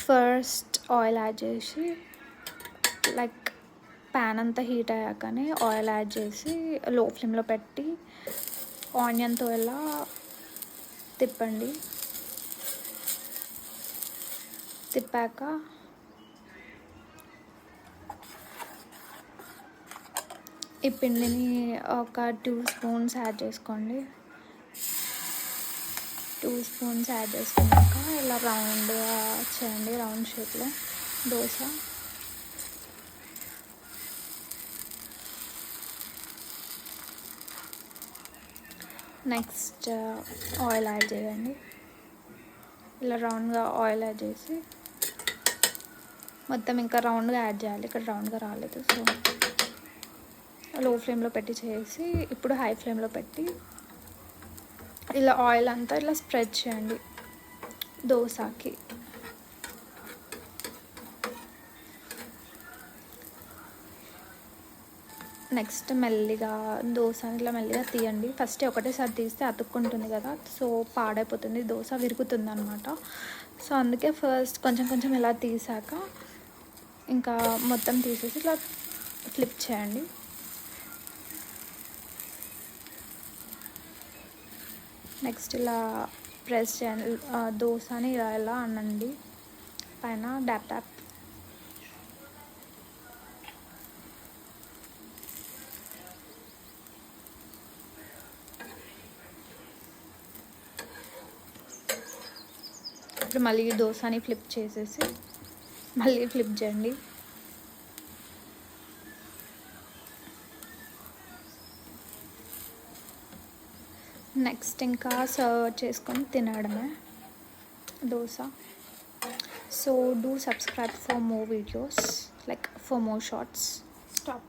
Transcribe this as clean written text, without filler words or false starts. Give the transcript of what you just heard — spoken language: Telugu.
ఫస్ట్ ఆయిల్ యాడ్ చేసి లైక్ ప్యాన్ అంతా హీట్ అయ్యాకనే ఆయిల్ యాడ్ చేసి లో ఫ్లేమ్లో పెట్టి ఆనియన్తో ఇలా తిప్పండి. తిప్పాక ఈ పిండిని ఒక 2 స్పూన్స్ యాడ్ చేసుకోండి. 2 స్పూన్స్ యాడ్ చేసుకున్నాక ఇలా రౌండ్గా చేయండి, రౌండ్ షేప్లో దోశ. నెక్స్ట్ ఆయిల్ యాడ్ చేయండి. ఇలా రౌండ్గా ఆయిల్ యాడ్ చేసి మొత్తం ఇంకా రౌండ్గా యాడ్ చేయాలి. ఇక్కడ రౌండ్గా రాలేదు, సో లో ఫ్లేమ్లో పెట్టి చేసి ఇప్పుడు హై ఫ్లేమ్లో పెట్టి ఇలా ఆయిల్ అంతా ఇలా స్ప్రెడ్ చేయండి దోశకి. నెక్స్ట్ మెల్లిగా దోశని ఇట్లా మెల్లిగా తీయండి. ఫస్ట్ ఒకటేసారి తీస్తే అతుక్కుంటుంది కదా, సో పాడైపోతుంది, దోశ విరుగుతుంది అనమాట. సో అందుకే ఫస్ట్ కొంచెం కొంచెం ఇలా తీసాక ఇంకా మొత్తం తీసేసి ఇట్లా ఫ్లిప్ చేయండి. నెక్స్ట్ ఇలా ప్రెస్ చేయండి దోశని, ఇలా ఇలా అనండి పైన డాప్ డాప్. ఇప్పుడు మళ్ళీ దోశని ఫ్లిప్ చేసేసి మళ్ళీ ఫ్లిప్ చేయండి. నెక్స్ట్ ఇంకా సర్వ్ చేసుకొని తినడమే dosa. So do subscribe for more videos, like for more shots. Stop.